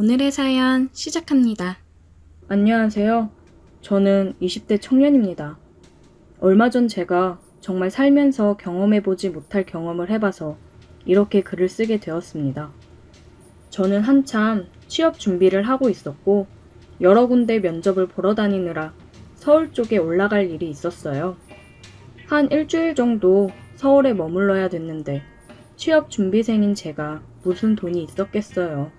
오늘의 사연 시작합니다. 안녕하세요. 저는 20대 청년입니다. 얼마 전 제가 정말 살면서 경험해보지 못할 경험을 해봐서 이렇게 글을 쓰게 되었습니다. 저는 한참 취업 준비를 하고 있었고 여러 군데 면접을 보러 다니느라 서울 쪽에 올라갈 일이 있었어요. 한 일주일 정도 서울에 머물러야 됐는데 취업 준비생인 제가 무슨 돈이 있었겠어요.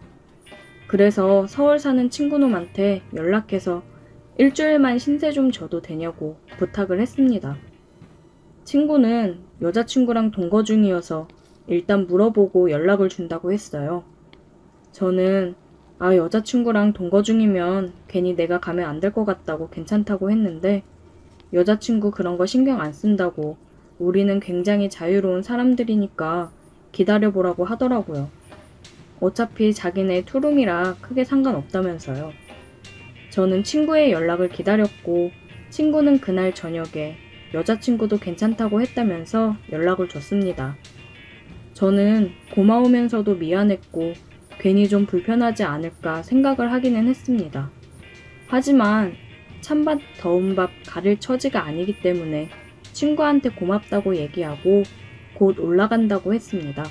그래서 서울 사는 친구놈한테 연락해서 일주일만 신세 좀 져도 되냐고 부탁을 했습니다. 친구는 여자친구랑 동거 중이어서 일단 물어보고 연락을 준다고 했어요. 저는 여자친구랑 동거 중이면 괜히 내가 가면 안 될 것 같다고 괜찮다고 했는데 여자친구 그런 거 신경 안 쓴다고 우리는 굉장히 자유로운 사람들이니까 기다려보라고 하더라고요. 어차피 자기네 투룸이라 크게 상관없다면서요. 저는 친구의 연락을 기다렸고 친구는 그날 저녁에 여자친구도 괜찮다고 했다면서 연락을 줬습니다. 저는 고마우면서도 미안했고 괜히 좀 불편하지 않을까 생각을 하기는 했습니다. 하지만 찬밥 더운 밥 가릴 처지가 아니기 때문에 친구한테 고맙다고 얘기하고 곧 올라간다고 했습니다.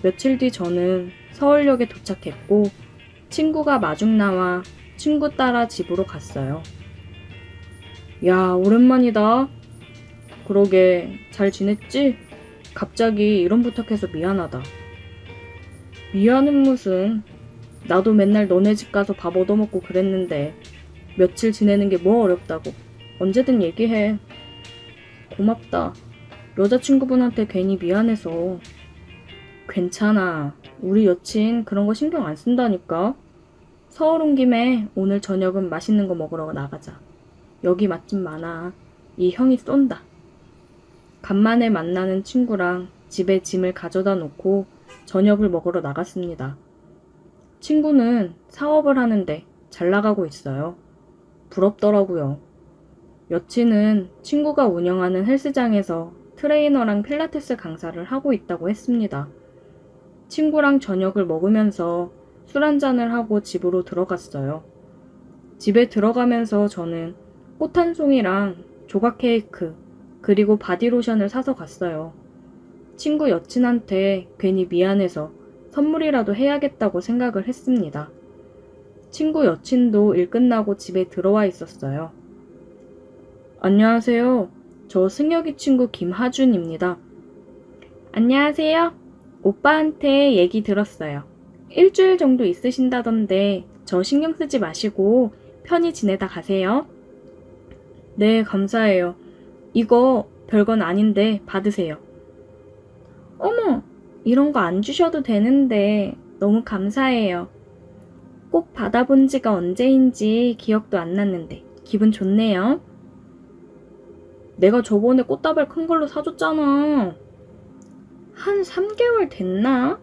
며칠 뒤 저는 서울역에 도착했고 친구가 마중 나와 친구 따라 집으로 갔어요. 야, 오랜만이다. 그러게, 잘 지냈지? 갑자기 이런 부탁해서 미안하다. 미안은 무슨. 나도 맨날 너네 집 가서 밥 얻어먹고 그랬는데 며칠 지내는 게 뭐 어렵다고. 언제든 얘기해. 고맙다. 여자친구분한테 괜히 미안해서. 괜찮아. 우리 여친 그런 거 신경 안 쓴다니까. 서울 온 김에 오늘 저녁은 맛있는 거 먹으러 나가자. 여기 맛집 많아. 이 형이 쏜다. 간만에 만나는 친구랑 집에 짐을 가져다 놓고 저녁을 먹으러 나갔습니다. 친구는 사업을 하는데 잘 나가고 있어요. 부럽더라고요. 여친은 친구가 운영하는 헬스장에서 트레이너랑 필라테스 강사를 하고 있다고 했습니다. 친구랑 저녁을 먹으면서 술 한잔을 하고 집으로 들어갔어요. 집에 들어가면서 저는 꽃 한 송이랑 조각 케이크 그리고 바디로션을 사서 갔어요. 친구 여친한테 괜히 미안해서 선물이라도 해야겠다고 생각을 했습니다. 친구 여친도 일 끝나고 집에 들어와 있었어요. 안녕하세요. 저 승혁이 친구 김하준입니다. 안녕하세요. 오빠한테 얘기 들었어요. 일주일 정도 있으신다던데 저 신경 쓰지 마시고 편히 지내다 가세요. 네, 감사해요. 이거 별건 아닌데 받으세요. 어머, 이런 거 안 주셔도 되는데 너무 감사해요. 꼭 받아본 지가 언제인지 기억도 안 났는데 기분 좋네요. 내가 저번에 꽃다발 큰 걸로 사줬잖아. 한 3개월 됐나?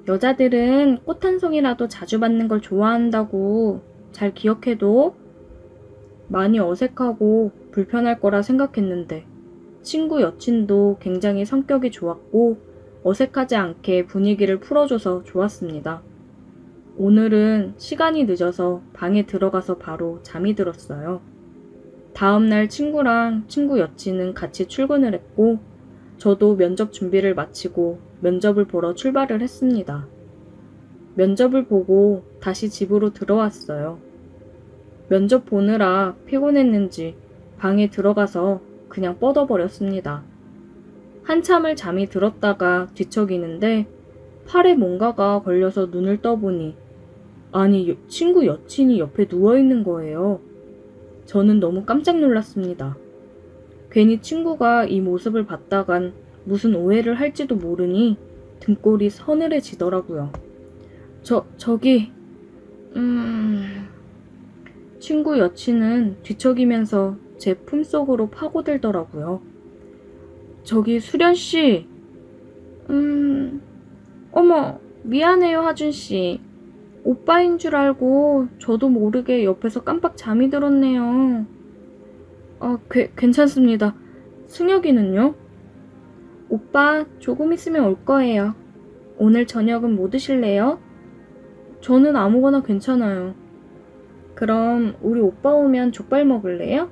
여자들은 꽃 한 송이라도 자주 받는 걸 좋아한다고. 잘 기억해둬. 많이 어색하고 불편할 거라 생각했는데 친구 여친도 굉장히 성격이 좋았고 어색하지 않게 분위기를 풀어줘서 좋았습니다. 오늘은 시간이 늦어서 방에 들어가서 바로 잠이 들었어요. 다음날 친구랑 친구 여친은 같이 출근을 했고 저도 면접 준비를 마치고 면접을 보러 출발을 했습니다. 면접을 보고 다시 집으로 들어왔어요. 면접 보느라 피곤했는지 방에 들어가서 그냥 뻗어버렸습니다. 한참을 잠이 들었다가 뒤척이는데 팔에 뭔가가 걸려서 눈을 떠보니 친구 여친이 옆에 누워있는 거예요. 저는 너무 깜짝 놀랐습니다. 괜히 친구가 이 모습을 봤다간 무슨 오해를 할지도 모르니 등골이 서늘해지더라고요. 저기... 친구 여친은 뒤척이면서 제 품속으로 파고들더라고요. 저기 수련씨... 어머, 미안해요 하준씨. 오빠인 줄 알고 저도 모르게 옆에서 깜빡 잠이 들었네요. 괜찮습니다. 승혁이는요? 오빠 조금 있으면 올 거예요. 오늘 저녁은 뭐 드실래요? 저는 아무거나 괜찮아요. 그럼 우리 오빠 오면 족발 먹을래요?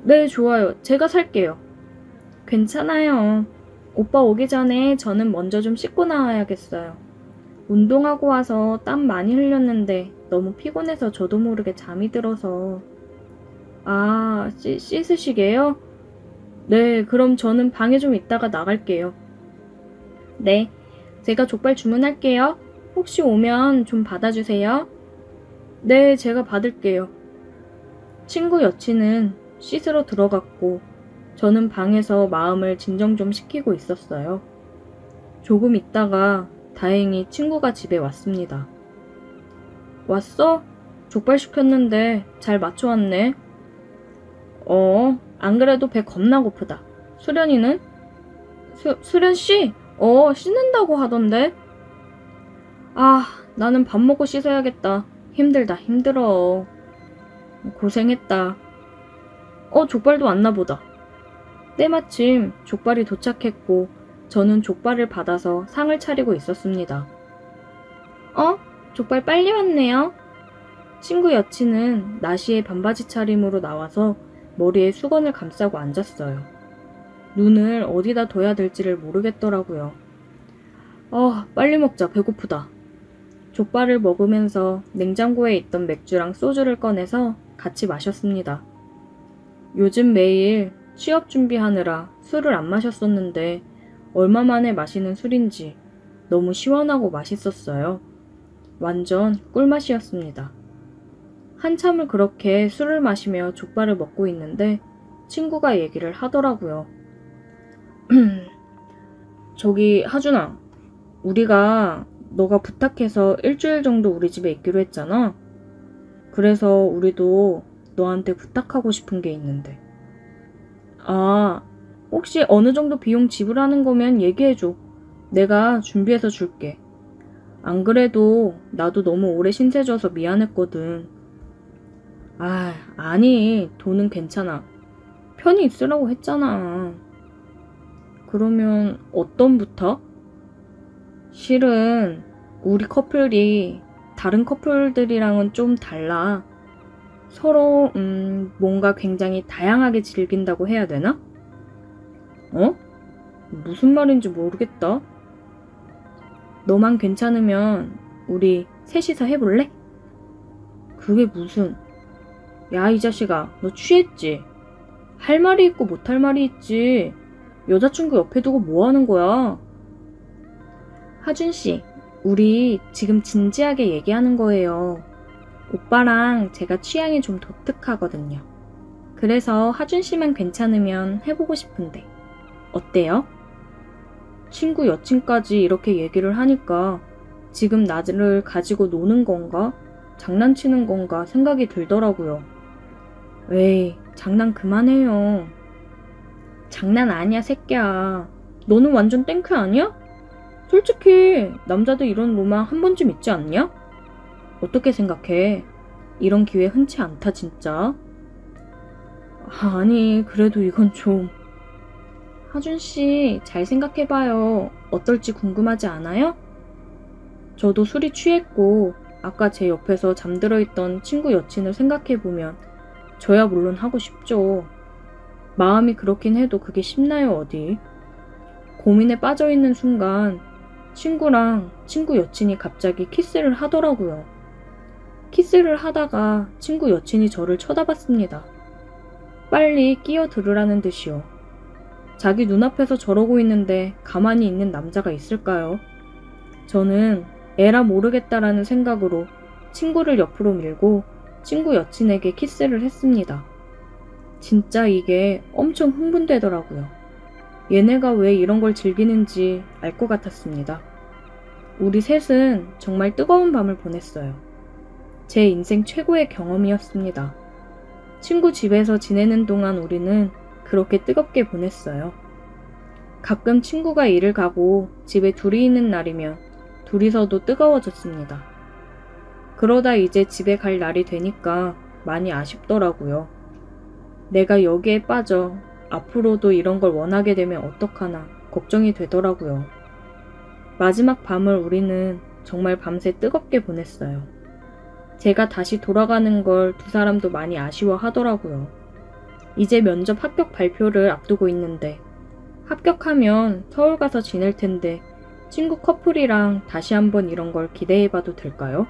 네, 좋아요. 제가 살게요. 괜찮아요. 오빠 오기 전에 저는 먼저 좀 씻고 나와야겠어요. 운동하고 와서 땀 많이 흘렸는데 너무 피곤해서 저도 모르게 잠이 들어서. 아, 씻으시게요? 네, 그럼 저는 방에 좀 있다가 나갈게요. 네, 제가 족발 주문할게요. 혹시 오면 좀 받아주세요. 네, 제가 받을게요. 친구 여친은 씻으러 들어갔고 저는 방에서 마음을 진정 좀 시키고 있었어요. 조금 있다가 다행히 친구가 집에 왔습니다. 왔어? 족발 시켰는데 잘 맞춰왔네. 안 그래도 배 겁나 고프다. 수련이는? 수련씨? 씻는다고 하던데? 아, 나는 밥 먹고 씻어야겠다. 힘들다, 힘들어. 고생했다. 족발도 왔나 보다. 때마침 족발이 도착했고 저는 족발을 받아서 상을 차리고 있었습니다. 족발 빨리 왔네요. 친구 여친은 나시의 반바지 차림으로 나와서 머리에 수건을 감싸고 앉았어요. 눈을 어디다 둬야 될지를 모르겠더라고요. 빨리 먹자. 배고프다. 족발을 먹으면서 냉장고에 있던 맥주랑 소주를 꺼내서 같이 마셨습니다. 요즘 매일 취업 준비하느라 술을 안 마셨었는데 얼마 만에 마시는 술인지 너무 시원하고 맛있었어요. 완전 꿀맛이었습니다. 한참을 그렇게 술을 마시며 족발을 먹고 있는데 친구가 얘기를 하더라고요. 저기 하준아, 우리가 너가 부탁해서 일주일 정도 우리 집에 있기로 했잖아. 그래서 우리도 너한테 부탁하고 싶은 게 있는데. 혹시 어느 정도 비용 지불하는 거면 얘기해줘. 내가 준비해서 줄게. 안 그래도 나도 너무 오래 신세져서 미안했거든. 아니, 돈은 괜찮아. 편히 있으라고 했잖아. 그러면 어떤 부탁? 실은 우리 커플이 다른 커플들이랑은 좀 달라. 서로 뭔가 굉장히 다양하게 즐긴다고 해야 되나? 무슨 말인지 모르겠다. 너만 괜찮으면 우리 셋이서 해볼래? 그게 무슨... 야, 이 자식아, 너 취했지? 할 말이 있고 못할 말이 있지. 여자친구 옆에 두고 뭐 하는 거야? 하준씨, 우리 지금 진지하게 얘기하는 거예요. 오빠랑 제가 취향이 좀 독특하거든요. 그래서 하준씨만 괜찮으면 해보고 싶은데 어때요? 친구 여친까지 이렇게 얘기를 하니까 지금 나를 가지고 노는 건가? 장난치는 건가 생각이 들더라고요. 에이, 장난 그만해요. 장난 아니야, 새끼야. 너는 완전 땡큐 아니야? 솔직히 남자들 이런 로망 한 번쯤 있지 않냐? 어떻게 생각해? 이런 기회 흔치 않다, 진짜. 아니, 그래도 이건 좀... 하준씨, 잘 생각해봐요. 어떨지 궁금하지 않아요? 저도 술이 취했고 아까 제 옆에서 잠들어 있던 친구 여친을 생각해보면 저야 물론 하고 싶죠. 마음이 그렇긴 해도 그게 쉽나요, 어디? 고민에 빠져있는 순간 친구랑 친구 여친이 갑자기 키스를 하더라고요. 키스를 하다가 친구 여친이 저를 쳐다봤습니다. 빨리 끼어들으라는 듯이요. 자기 눈앞에서 저러고 있는데 가만히 있는 남자가 있을까요? 저는 에라 모르겠다라는 생각으로 친구를 옆으로 밀고 친구 여친에게 키스를 했습니다. 진짜 이게 엄청 흥분되더라고요. 얘네가 왜 이런 걸 즐기는지 알 것 같았습니다. 우리 셋은 정말 뜨거운 밤을 보냈어요. 제 인생 최고의 경험이었습니다. 친구 집에서 지내는 동안 우리는 그렇게 뜨겁게 보냈어요. 가끔 친구가 일을 가고 집에 둘이 있는 날이면 둘이서도 뜨거워졌습니다. 그러다 이제 집에 갈 날이 되니까 많이 아쉽더라고요. 내가 여기에 빠져 앞으로도 이런 걸 원하게 되면 어떡하나 걱정이 되더라고요. 마지막 밤을 우리는 정말 밤새 뜨겁게 보냈어요. 제가 다시 돌아가는 걸 두 사람도 많이 아쉬워하더라고요. 이제 면접 합격 발표를 앞두고 있는데 합격하면 서울 가서 지낼 텐데 친구 커플이랑 다시 한번 이런 걸 기대해봐도 될까요?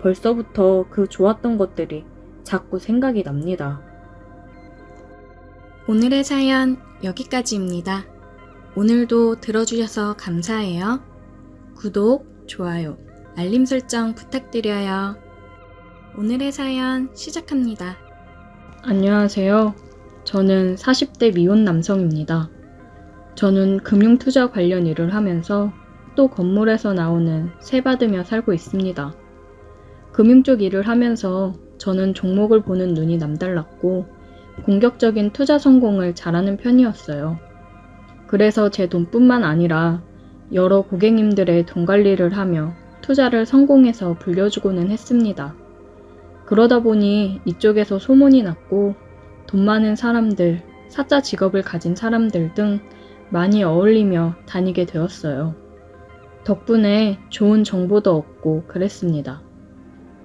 벌써부터 그 좋았던 것들이 자꾸 생각이 납니다. 오늘의 사연 여기까지입니다. 오늘도 들어주셔서 감사해요. 구독, 좋아요, 알림 설정 부탁드려요. 오늘의 사연 시작합니다. 안녕하세요. 저는 40대 미혼 남성입니다. 저는 금융투자 관련 일을 하면서 또 건물에서 나오는 세 받으며 살고 있습니다. 금융 쪽 일을 하면서 저는 종목을 보는 눈이 남달랐고 공격적인 투자 성공을 잘하는 편이었어요. 그래서 제 돈뿐만 아니라 여러 고객님들의 돈 관리를 하며 투자를 성공해서 불려주고는 했습니다. 그러다 보니 이쪽에서 소문이 났고 돈 많은 사람들, 사자 직업을 가진 사람들 등 많이 어울리며 다니게 되었어요. 덕분에 좋은 정보도 얻고 그랬습니다.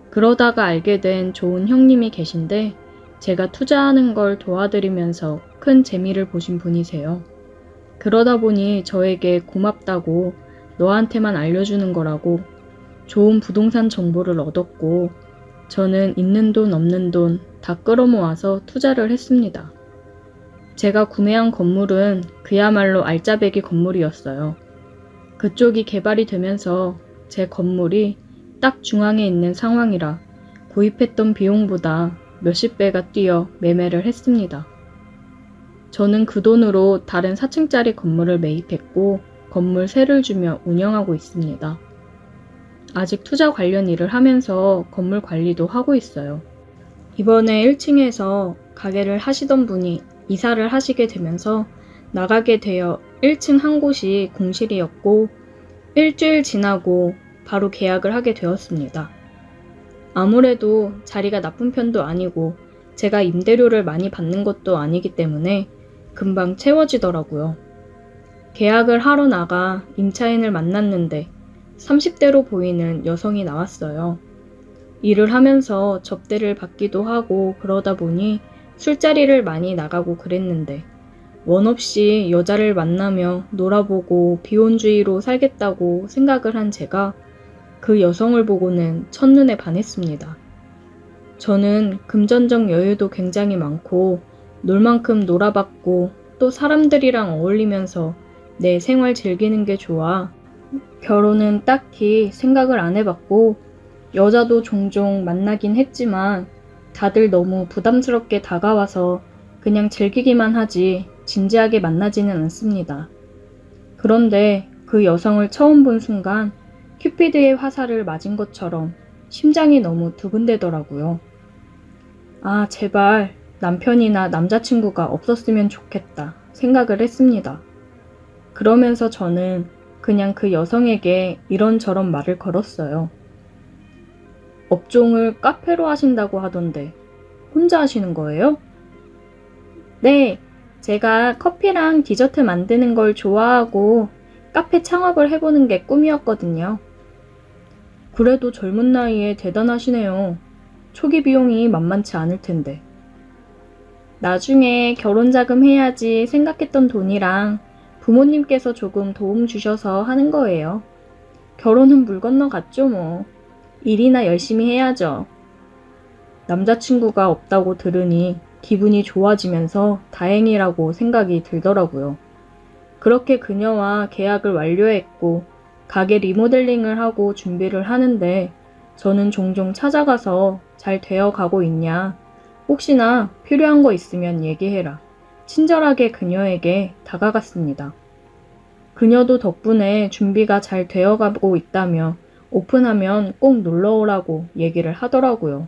그러다가 알게 된 좋은 형님이 계신데 제가 투자하는 걸 도와드리면서 큰 재미를 보신 분이세요. 그러다 보니 저에게 고맙다고 너한테만 알려주는 거라고 좋은 부동산 정보를 얻었고 저는 있는 돈 없는 돈 다 끌어모아서 투자를 했습니다. 제가 구매한 건물은 그야말로 알짜배기 건물이었어요. 그쪽이 개발이 되면서 제 건물이 딱 중앙에 있는 상황이라 구입했던 비용보다 몇십 배가 뛰어 매매를 했습니다. 저는 그 돈으로 다른 4층짜리 건물을 매입했고 건물 세를 주며 운영하고 있습니다. 아직 투자 관련 일을 하면서 건물 관리도 하고 있어요. 이번에 1층에서 가게를 하시던 분이 이사를 하시게 되면서 나가게 되어 1층 한 곳이 공실이었고 일주일 지나고 바로 계약을 하게 되었습니다. 아무래도 자리가 나쁜 편도 아니고 제가 임대료를 많이 받는 것도 아니기 때문에 금방 채워지더라고요. 계약을 하러 나가 임차인을 만났는데 30대로 보이는 여성이 나왔어요. 일을 하면서 접대를 받기도 하고 그러다 보니 술자리를 많이 나가고 그랬는데 원 없이 여자를 만나며 놀아보고 비혼주의로 살겠다고 생각을 한 제가 그 여성을 보고는 첫눈에 반했습니다. 저는 금전적 여유도 굉장히 많고 놀 만큼 놀아봤고 또 사람들이랑 어울리면서 내 생활 즐기는 게 좋아. 결혼은 딱히 생각을 안 해봤고 여자도 종종 만나긴 했지만 다들 너무 부담스럽게 다가와서 그냥 즐기기만 하지 진지하게 만나지는 않습니다. 그런데 그 여성을 처음 본 순간 큐피드의 화살을 맞은 것처럼 심장이 너무 두근대더라고요. 아, 제발 남편이나 남자친구가 없었으면 좋겠다 생각을 했습니다. 그러면서 저는 그냥 그 여성에게 이런저런 말을 걸었어요. 업종을 카페로 하신다고 하던데 혼자 하시는 거예요? 네, 제가 커피랑 디저트 만드는 걸 좋아하고 카페 창업을 해보는 게 꿈이었거든요. 그래도 젊은 나이에 대단하시네요. 초기 비용이 만만치 않을 텐데. 나중에 결혼 자금 해야지 생각했던 돈이랑 부모님께서 조금 도움 주셔서 하는 거예요. 결혼은 물 건너갔죠 뭐. 일이나 열심히 해야죠. 남자친구가 없다고 들으니 기분이 좋아지면서 다행이라고 생각이 들더라고요. 그렇게 그녀와 계약을 완료했고 가게 리모델링을 하고 준비를 하는데 저는 종종 찾아가서 잘 되어 가고 있냐, 혹시나 필요한 거 있으면 얘기해라. 친절하게 그녀에게 다가갔습니다. 그녀도 덕분에 준비가 잘 되어가고 있다며 오픈하면 꼭 놀러오라고 얘기를 하더라고요.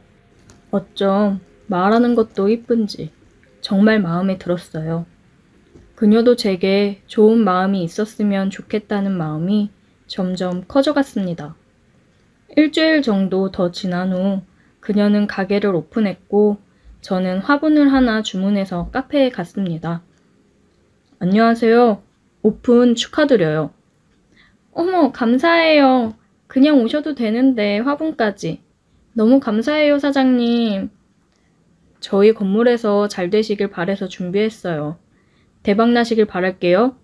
어쩜 말하는 것도 이쁜지 정말 마음에 들었어요. 그녀도 제게 좋은 마음이 있었으면 좋겠다는 마음이 점점 커져갔습니다. 일주일 정도 더 지난 후 그녀는 가게를 오픈했고 저는 화분을 하나 주문해서 카페에 갔습니다. 안녕하세요. 오픈 축하드려요. 어머, 감사해요. 그냥 오셔도 되는데 화분까지. 너무 감사해요, 사장님. 저희 건물에서 잘 되시길 바래서 준비했어요. 대박 나시길 바랄게요.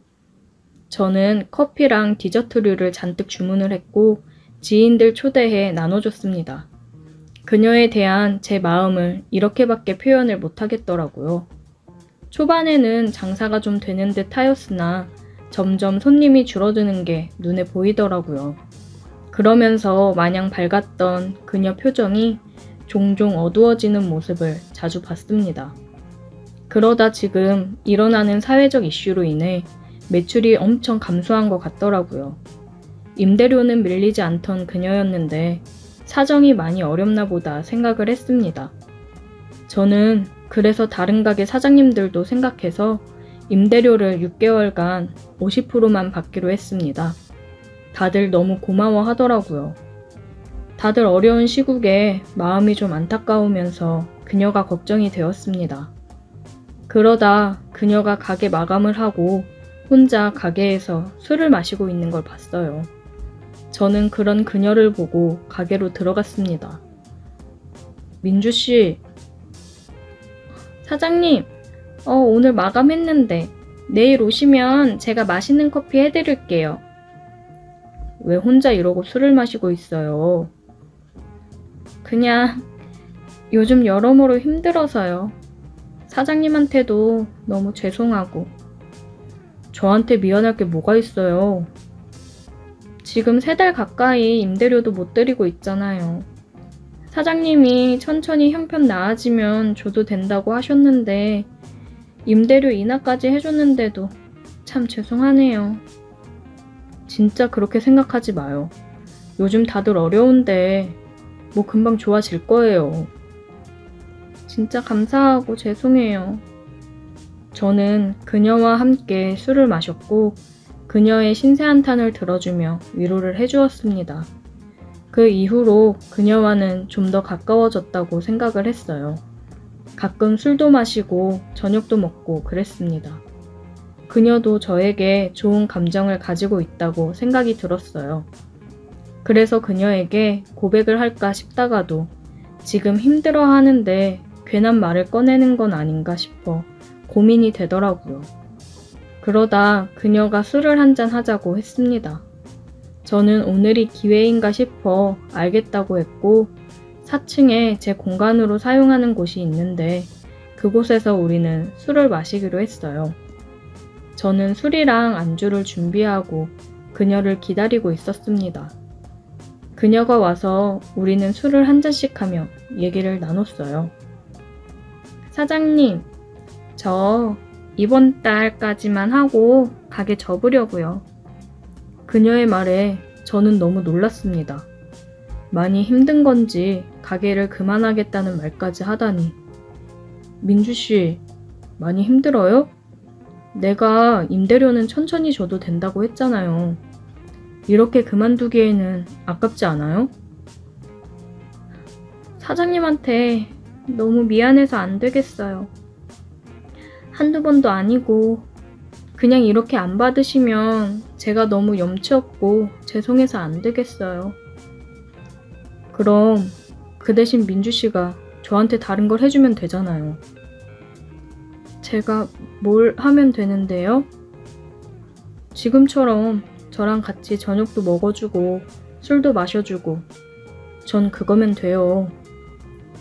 저는 커피랑 디저트류를 잔뜩 주문을 했고 지인들 초대해 나눠줬습니다. 그녀에 대한 제 마음을 이렇게밖에 표현을 못하겠더라고요. 초반에는 장사가 좀 되는 듯 하였으나 점점 손님이 줄어드는 게 눈에 보이더라고요. 그러면서 마냥 밝았던 그녀 표정이 종종 어두워지는 모습을 자주 봤습니다. 그러다 지금 일어나는 사회적 이슈로 인해 매출이 엄청 감소한 것 같더라고요. 임대료는 밀리지 않던 그녀였는데 사정이 많이 어렵나 보다 생각을 했습니다. 저는 그래서 다른 가게 사장님들도 생각해서 임대료를 6개월간 50%만 받기로 했습니다. 다들 너무 고마워 하더라고요. 다들 어려운 시국에 마음이 좀 안타까우면서 그녀가 걱정이 되었습니다. 그러다 그녀가 가게 마감을 하고 혼자 가게에서 술을 마시고 있는 걸 봤어요. 저는 그런 그녀를 보고 가게로 들어갔습니다. 민주씨, 사장님, 오늘 마감했는데 내일 오시면 제가 맛있는 커피 해드릴게요. 왜 혼자 이러고 술을 마시고 있어요? 그냥 요즘 여러모로 힘들어서요. 사장님한테도 너무 죄송하고. 저한테 미안할 게 뭐가 있어요. 지금 3달 가까이 임대료도 못 드리고 있잖아요. 사장님이 천천히 형편 나아지면 줘도 된다고 하셨는데 임대료 인하까지 해줬는데도 참 죄송하네요. 진짜 그렇게 생각하지 마요. 요즘 다들 어려운데 뭐 금방 좋아질 거예요. 진짜 감사하고 죄송해요. 저는 그녀와 함께 술을 마셨고 그녀의 신세한탄을 들어주며 위로를 해주었습니다. 그 이후로 그녀와는 좀 더 가까워졌다고 생각을 했어요. 가끔 술도 마시고 저녁도 먹고 그랬습니다. 그녀도 저에게 좋은 감정을 가지고 있다고 생각이 들었어요. 그래서 그녀에게 고백을 할까 싶다가도 지금 힘들어하는데 괜한 말을 꺼내는 건 아닌가 싶어 고민이 되더라고요. 그러다 그녀가 술을 한잔 하자고 했습니다. 저는 오늘이 기회인가 싶어 알겠다고 했고 4층에 제 공간으로 사용하는 곳이 있는데 그곳에서 우리는 술을 마시기로 했어요. 저는 술이랑 안주를 준비하고 그녀를 기다리고 있었습니다. 그녀가 와서 우리는 술을 한 잔씩 하며 얘기를 나눴어요. 사장님, 저 이번 달까지만 하고 가게 접으려고요. 그녀의 말에 저는 너무 놀랐습니다. 많이 힘든 건지 가게를 그만하겠다는 말까지 하다니. 민주씨, 많이 힘들어요? 내가 임대료는 천천히 줘도 된다고 했잖아요. 이렇게 그만두기에는 아깝지 않아요? 사장님한테 너무 미안해서 안 되겠어요. 한두 번도 아니고 그냥 이렇게 안 받으시면 제가 너무 염치 없고 죄송해서 안 되겠어요. 그럼 그 대신 민주씨가 저한테 다른 걸 해주면 되잖아요. 제가 뭘 하면 되는데요? 지금처럼 저랑 같이 저녁도 먹어주고 술도 마셔주고 전 그거면 돼요.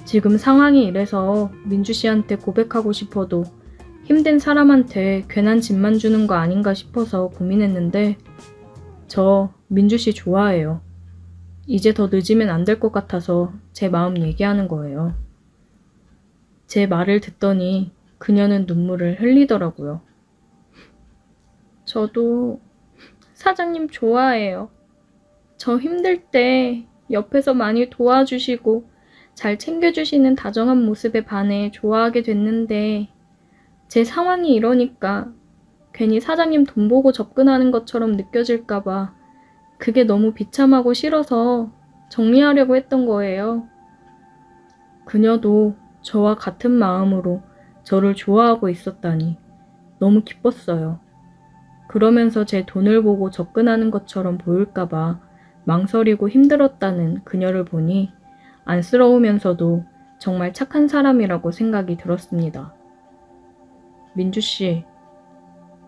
지금 상황이 이래서 민주씨한테 고백하고 싶어도 힘든 사람한테 괜한 짐만 주는 거 아닌가 싶어서 고민했는데 저 민주씨 좋아해요. 이제 더 늦으면 안 될 것 같아서 제 마음 얘기하는 거예요. 제 말을 듣더니 그녀는 눈물을 흘리더라고요. 저도 사장님 좋아해요. 저 힘들 때 옆에서 많이 도와주시고 잘 챙겨주시는 다정한 모습에 반해 좋아하게 됐는데 제 상황이 이러니까 괜히 사장님 돈 보고 접근하는 것처럼 느껴질까봐 그게 너무 비참하고 싫어서 정리하려고 했던 거예요. 그녀도 저와 같은 마음으로 저를 좋아하고 있었다니 너무 기뻤어요. 그러면서 제 돈을 보고 접근하는 것처럼 보일까봐 망설이고 힘들었다는 그녀를 보니 안쓰러우면서도 정말 착한 사람이라고 생각이 들었습니다. 민주 씨,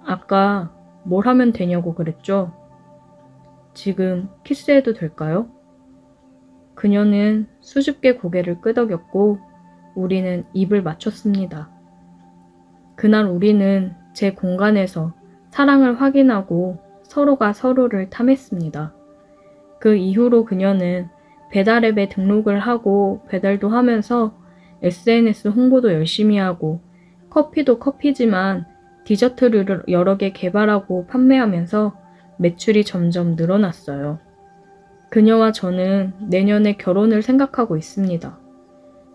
아까 뭘 하면 되냐고 그랬죠? 지금 키스해도 될까요? 그녀는 수줍게 고개를 끄덕였고 우리는 입을 맞췄습니다. 그날 우리는 제 공간에서 사랑을 확인하고 서로가 서로를 탐했습니다. 그 이후로 그녀는 배달앱에 등록을 하고 배달도 하면서 SNS 홍보도 열심히 하고 커피도 커피지만 디저트류를 여러 개 개발하고 판매하면서 매출이 점점 늘어났어요. 그녀와 저는 내년에 결혼을 생각하고 있습니다.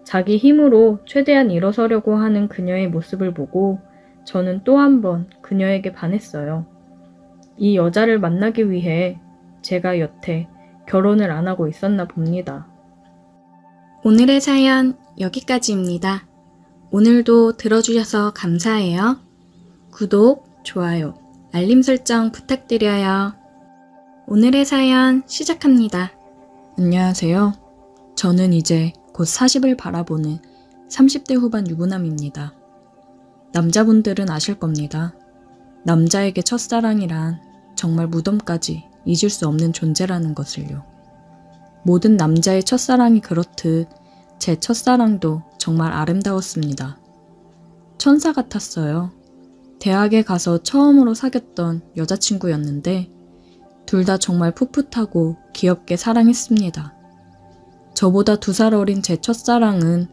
자기 힘으로 최대한 일어서려고 하는 그녀의 모습을 보고 저는 또 한 번 그녀에게 반했어요. 이 여자를 만나기 위해 제가 여태 결혼을 안 하고 있었나 봅니다. 오늘의 사연 여기까지입니다. 오늘도 들어주셔서 감사해요. 구독, 좋아요, 알림 설정 부탁드려요. 오늘의 사연 시작합니다. 안녕하세요. 저는 이제 곧 40을 바라보는 30대 후반 유부남입니다. 남자분들은 아실 겁니다. 남자에게 첫사랑이란 정말 무덤까지 잊을 수 없는 존재라는 것을요. 모든 남자의 첫사랑이 그렇듯 제 첫사랑도 정말 아름다웠습니다. 천사 같았어요. 대학에 가서 처음으로 사귀었던 여자친구였는데 둘 다 정말 풋풋하고 귀엽게 사랑했습니다. 저보다 2살 어린 제 첫사랑은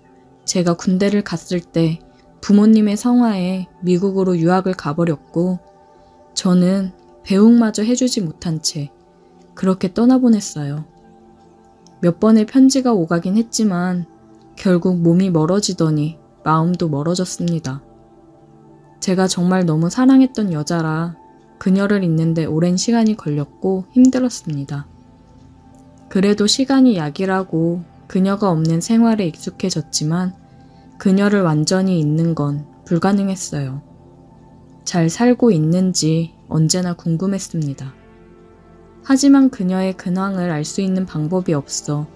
제가 군대를 갔을 때 부모님의 성화에 미국으로 유학을 가버렸고 저는 배웅마저 해주지 못한 채 그렇게 떠나보냈어요. 몇 번의 편지가 오가긴 했지만 결국 몸이 멀어지더니 마음도 멀어졌습니다. 제가 정말 너무 사랑했던 여자라 그녀를 잊는데 오랜 시간이 걸렸고 힘들었습니다. 그래도 시간이 약이라고 그녀가 없는 생활에 익숙해졌지만 그녀를 완전히 잊는 건 불가능했어요. 잘 살고 있는지 언제나 궁금했습니다. 하지만 그녀의 근황을 알 수 있는 방법이 없어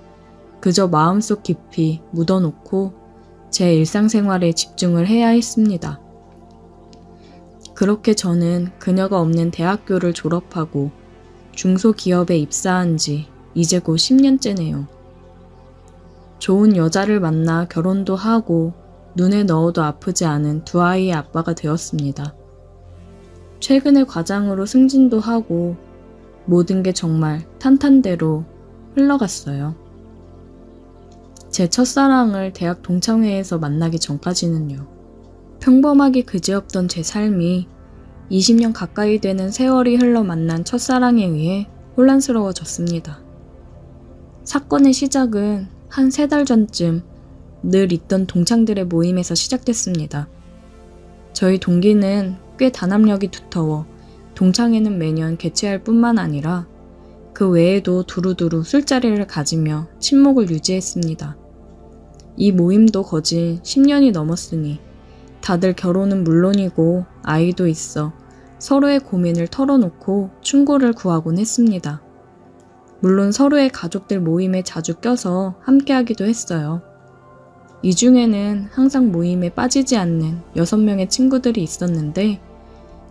그저 마음속 깊이 묻어놓고 제 일상생활에 집중을 해야 했습니다. 그렇게 저는 그녀가 없는 대학교를 졸업하고 중소기업에 입사한 지 이제 곧 10년째네요. 좋은 여자를 만나 결혼도 하고 눈에 넣어도 아프지 않은 2아이의 아빠가 되었습니다. 최근에 과장으로 승진도 하고 모든 게 정말 탄탄대로 흘러갔어요. 제 첫사랑을 대학 동창회에서 만나기 전까지는요. 평범하게 그지없던 제 삶이 20년 가까이 되는 세월이 흘러 만난 첫사랑에 의해 혼란스러워졌습니다. 사건의 시작은 한 3달 전쯤 늘 있던 동창들의 모임에서 시작됐습니다. 저희 동기는 꽤 단합력이 두터워 동창회는 매년 개최할 뿐만 아니라 그 외에도 두루두루 술자리를 가지며 친목을 유지했습니다. 이 모임도 거진 10년이 넘었으니 다들 결혼은 물론이고 아이도 있어 서로의 고민을 털어놓고 충고를 구하곤 했습니다. 물론 서로의 가족들 모임에 자주 껴서 함께하기도 했어요. 이 중에는 항상 모임에 빠지지 않는 6명의 친구들이 있었는데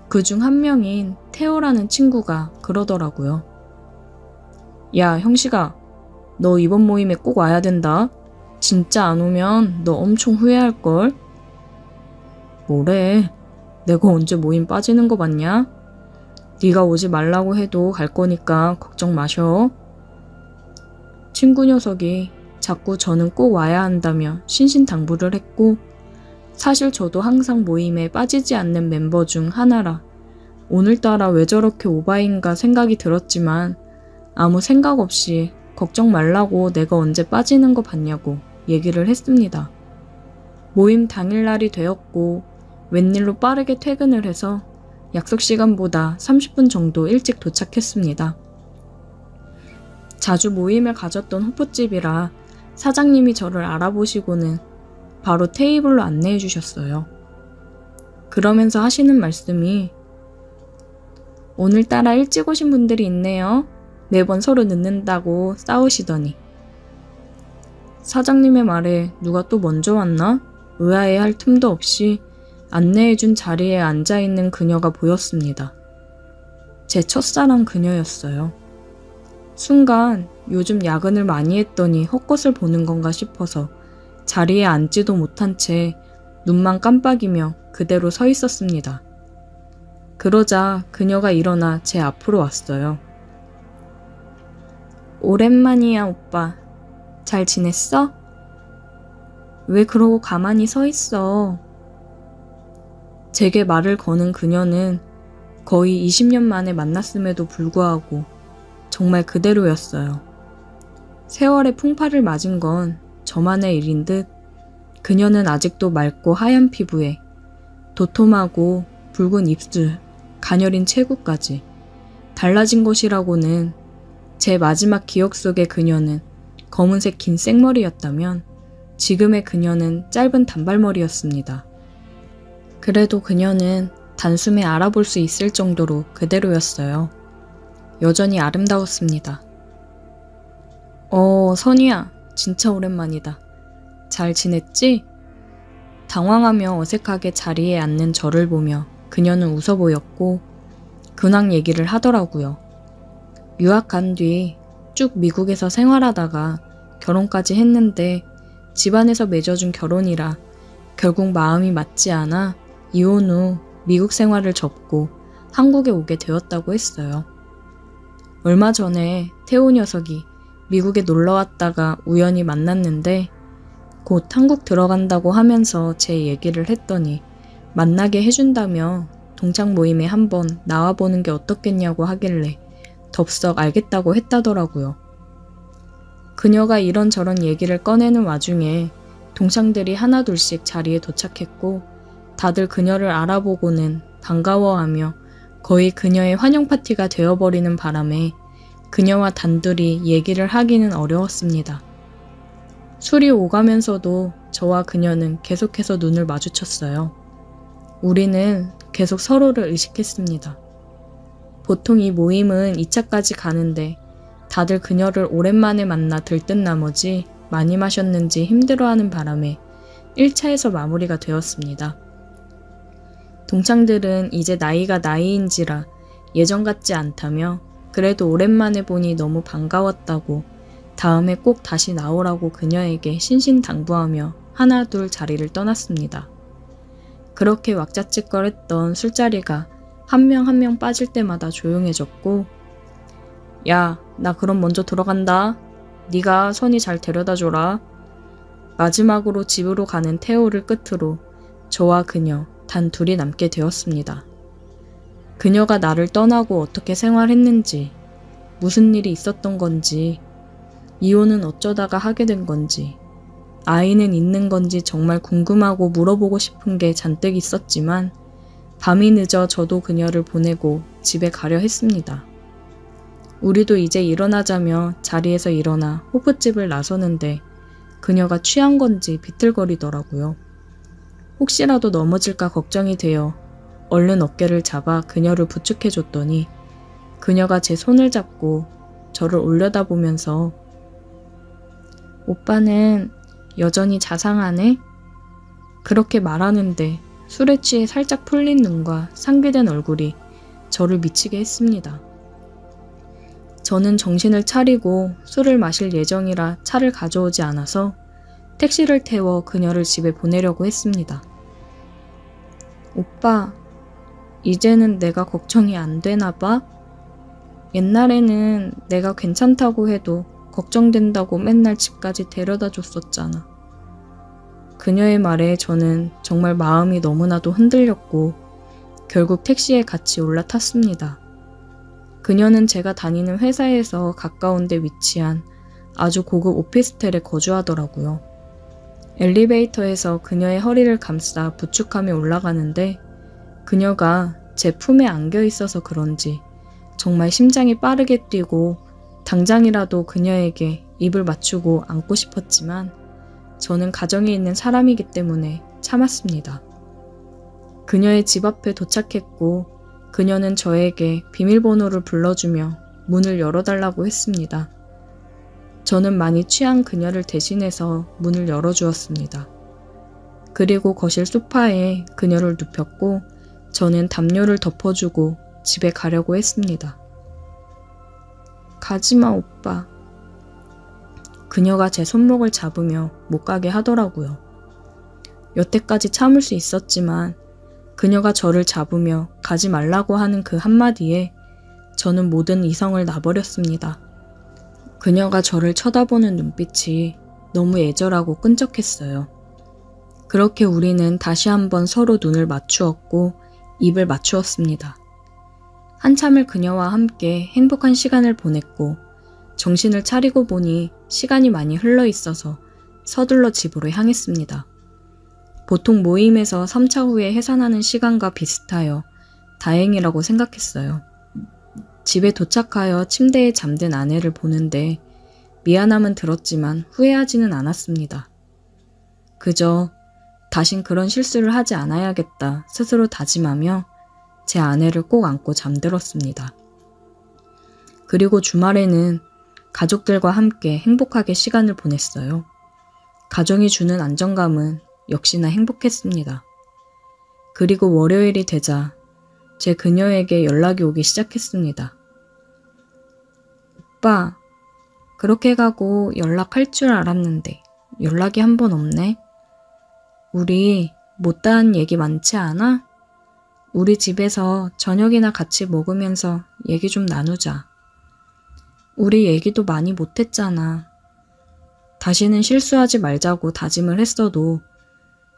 그중 한 명인 태호라는 친구가 그러더라고요. 야, 형식아, 너 이번 모임에 꼭 와야 된다. 진짜 안 오면 너 엄청 후회할걸? 뭐래? 내가 언제 모임 빠지는 거 봤냐? 네가 오지 말라고 해도 갈 거니까 걱정 마셔. 친구 녀석이 자꾸 저는 꼭 와야 한다며 신신당부를 했고 사실 저도 항상 모임에 빠지지 않는 멤버 중 하나라 오늘따라 왜 저렇게 오바인가 생각이 들었지만 아무 생각 없이 걱정 말라고 내가 언제 빠지는 거 봤냐고 얘기를 했습니다. 모임 당일날이 되었고 웬일로 빠르게 퇴근을 해서 약속 시간보다 30분 정도 일찍 도착했습니다. 자주 모임을 가졌던 호프집이라 사장님이 저를 알아보시고는 바로 테이블로 안내해 주셨어요. 그러면서 하시는 말씀이 오늘따라 일찍 오신 분들이 있네요. 매번 서로 늦는다고 싸우시더니 사장님의 말에 누가 또 먼저 왔나? 의아해할 틈도 없이 안내해준 자리에 앉아있는 그녀가 보였습니다. 제 첫사랑 그녀였어요. 순간 요즘 야근을 많이 했더니 헛것을 보는 건가 싶어서 자리에 앉지도 못한 채 눈만 깜빡이며 그대로 서 있었습니다. 그러자 그녀가 일어나 제 앞으로 왔어요. 오랜만이야, 오빠. 잘 지냈어? 왜 그러고 가만히 서 있어? 제게 말을 거는 그녀는 거의 20년 만에 만났음에도 불구하고 정말 그대로였어요. 세월의 풍파를 맞은 건 저만의 일인 듯 그녀는 아직도 맑고 하얀 피부에 도톰하고 붉은 입술, 가녀린 체구까지 달라진 것이라고는 제 마지막 기억 속의 그녀는 검은색 긴 생머리였다면 지금의 그녀는 짧은 단발머리였습니다. 그래도 그녀는 단숨에 알아볼 수 있을 정도로 그대로였어요. 여전히 아름다웠습니다. 선이야, 진짜 오랜만이다. 잘 지냈지? 당황하며 어색하게 자리에 앉는 저를 보며 그녀는 웃어 보였고 근황 얘기를 하더라고요. 유학 간 뒤 쭉 미국에서 생활하다가 결혼까지 했는데 집안에서 맺어준 결혼이라 결국 마음이 맞지 않아 이혼 후 미국 생활을 접고 한국에 오게 되었다고 했어요. 얼마 전에 태호 녀석이 미국에 놀러 왔다가 우연히 만났는데 곧 한국 들어간다고 하면서 제 얘기를 했더니 만나게 해준다며 동창 모임에 한번 나와보는 게 어떻겠냐고 하길래 덥석 알겠다고 했다더라고요. 그녀가 이런저런 얘기를 꺼내는 와중에 동창들이 하나둘씩 자리에 도착했고 다들 그녀를 알아보고는 반가워하며 거의 그녀의 환영 파티가 되어버리는 바람에 그녀와 단둘이 얘기를 하기는 어려웠습니다. 술이 오가면서도 저와 그녀는 계속해서 눈을 마주쳤어요. 우리는 계속 서로를 의식했습니다. 보통 이 모임은 2차까지 가는데 다들 그녀를 오랜만에 만나 들뜬 나머지 많이 마셨는지 힘들어하는 바람에 1차에서 마무리가 되었습니다. 동창들은 이제 나이가 나이인지라 예전 같지 않다며 그래도 오랜만에 보니 너무 반가웠다고 다음에 꼭 다시 나오라고 그녀에게 신신당부하며 하나둘 자리를 떠났습니다. 그렇게 왁자지껄했던 술자리가 한 명 한 명 빠질 때마다 조용해졌고 야, 나 그럼 먼저 들어간다. 네가 선이 잘 데려다줘라. 마지막으로 집으로 가는 태호를 끝으로 저와 그녀 단 둘이 남게 되었습니다. 그녀가 나를 떠나고 어떻게 생활했는지, 무슨 일이 있었던 건지, 이혼은 어쩌다가 하게 된 건지, 아이는 있는 건지 정말 궁금하고 물어보고 싶은 게 잔뜩 있었지만 밤이 늦어 저도 그녀를 보내고 집에 가려 했습니다. 우리도 이제 일어나자며 자리에서 일어나 호프집을 나서는데 그녀가 취한 건지 비틀거리더라고요. 혹시라도 넘어질까 걱정이 되어 얼른 어깨를 잡아 그녀를 부축해줬더니 그녀가 제 손을 잡고 저를 올려다보면서 오빠는 여전히 자상하네? 그렇게 말하는데 술에 취해 살짝 풀린 눈과 상기된 얼굴이 저를 미치게 했습니다. 저는 정신을 차리고 술을 마실 예정이라 차를 가져오지 않아서 택시를 태워 그녀를 집에 보내려고 했습니다. 오빠, 이제는 내가 걱정이 안 되나 봐? 옛날에는 내가 괜찮다고 해도 걱정된다고 맨날 집까지 데려다 줬었잖아. 그녀의 말에 저는 정말 마음이 너무나도 흔들렸고 결국 택시에 같이 올라탔습니다. 그녀는 제가 다니는 회사에서 가까운 데 위치한 아주 고급 오피스텔에 거주하더라고요. 엘리베이터에서 그녀의 허리를 감싸 부축하며 올라가는데 그녀가 제 품에 안겨 있어서 그런지 정말 심장이 빠르게 뛰고 당장이라도 그녀에게 입을 맞추고 안고 싶었지만 저는 가정에 있는 사람이기 때문에 참았습니다. 그녀의 집 앞에 도착했고 그녀는 저에게 비밀번호를 불러주며 문을 열어달라고 했습니다. 저는 많이 취한 그녀를 대신해서 문을 열어주었습니다. 그리고 거실 소파에 그녀를 눕혔고 저는 담요를 덮어주고 집에 가려고 했습니다. 가지마, 오빠. 그녀가 제 손목을 잡으며 못 가게 하더라고요. 여태까지 참을 수 있었지만 그녀가 저를 잡으며 가지 말라고 하는 그 한마디에 저는 모든 이성을 놔버렸습니다. 그녀가 저를 쳐다보는 눈빛이 너무 애절하고 끈적했어요. 그렇게 우리는 다시 한번 서로 눈을 맞추었고 입을 맞추었습니다. 한참을 그녀와 함께 행복한 시간을 보냈고 정신을 차리고 보니 시간이 많이 흘러 있어서 서둘러 집으로 향했습니다. 보통 모임에서 3차 후에 해산하는 시간과 비슷하여 다행이라고 생각했어요. 집에 도착하여 침대에 잠든 아내를 보는데 미안함은 들었지만 후회하지는 않았습니다. 그저 다신 그런 실수를 하지 않아야겠다 스스로 다짐하며 제 아내를 꼭 안고 잠들었습니다. 그리고 주말에는 가족들과 함께 행복하게 시간을 보냈어요. 가정이 주는 안정감은 역시나 행복했습니다. 그리고 월요일이 되자 제 그녀에게 연락이 오기 시작했습니다. 오빠, 그렇게 가고 연락할 줄 알았는데 연락이 한 번 없네. 우리 못다한 얘기 많지 않아? 우리 집에서 저녁이나 같이 먹으면서 얘기 좀 나누자. 우리 얘기도 많이 못했잖아. 다시는 실수하지 말자고 다짐을 했어도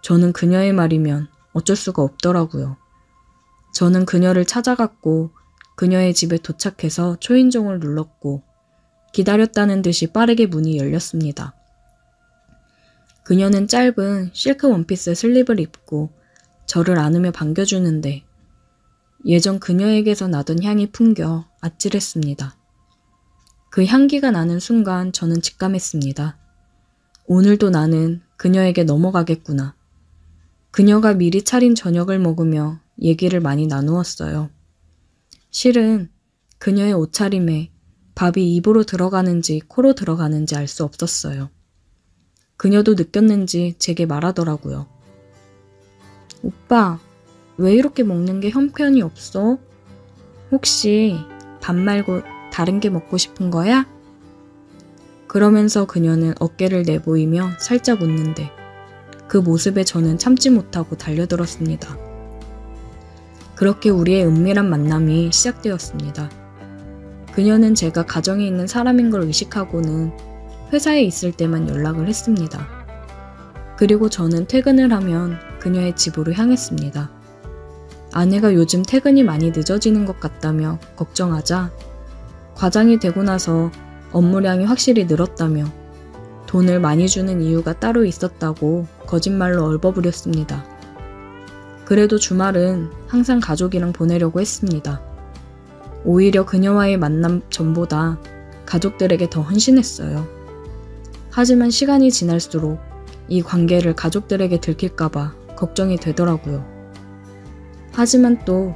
저는 그녀의 말이면 어쩔 수가 없더라고요. 저는 그녀를 찾아갔고 그녀의 집에 도착해서 초인종을 눌렀고 기다렸다는 듯이 빠르게 문이 열렸습니다. 그녀는 짧은 실크 원피스 슬립을 입고 저를 안으며 반겨주는데 예전 그녀에게서 나던 향이 풍겨 아찔했습니다. 그 향기가 나는 순간 저는 직감했습니다. 오늘도 나는 그녀에게 넘어가겠구나. 그녀가 미리 차린 저녁을 먹으며 얘기를 많이 나누었어요. 실은 그녀의 옷차림에 밥이 입으로 들어가는지 코로 들어가는지 알 수 없었어요. 그녀도 느꼈는지 제게 말하더라고요. 오빠, 왜 이렇게 먹는 게 형편이 없어? 혹시 밥 말고 다른 게 먹고 싶은 거야? 그러면서 그녀는 어깨를 내보이며 살짝 웃는데 그 모습에 저는 참지 못하고 달려들었습니다. 그렇게 우리의 은밀한 만남이 시작되었습니다. 그녀는 제가 가정에 있는 사람인 걸 의식하고는 회사에 있을 때만 연락을 했습니다. 그리고 저는 퇴근을 하면 그녀의 집으로 향했습니다. 아내가 요즘 퇴근이 많이 늦어지는 것 같다며 걱정하자 과장이 되고 나서 업무량이 확실히 늘었다며 돈을 많이 주는 이유가 따로 있었다고 거짓말로 얼버무렸습니다. 그래도 주말은 항상 가족이랑 보내려고 했습니다. 오히려 그녀와의 만남 전보다 가족들에게 더 헌신했어요. 하지만 시간이 지날수록 이 관계를 가족들에게 들킬까봐 걱정이 되더라고요. 하지만 또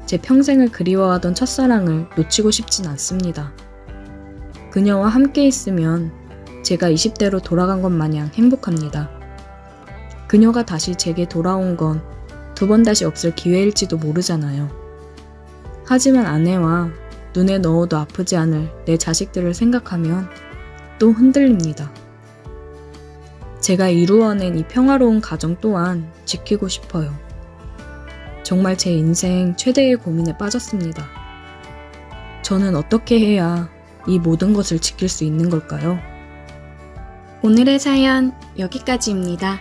제 평생을 그리워하던 첫사랑을 놓치고 싶진 않습니다. 그녀와 함께 있으면 제가 20대로 돌아간 것 마냥 행복합니다. 그녀가 다시 제게 돌아온 건 두 번 다시 없을 기회일지도 모르잖아요. 하지만 아내와 눈에 넣어도 아프지 않을 내 자식들을 생각하면 또 흔들립니다. 제가 이루어낸 이 평화로운 가정 또한 지키고 싶어요. 정말 제 인생 최대의 고민에 빠졌습니다. 저는 어떻게 해야 이 모든 것을 지킬 수 있는 걸까요? 오늘의 사연 여기까지입니다.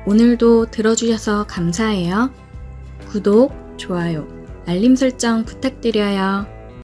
오늘도 들어주셔서 감사해요. 구독, 좋아요, 알림 설정 부탁드려요.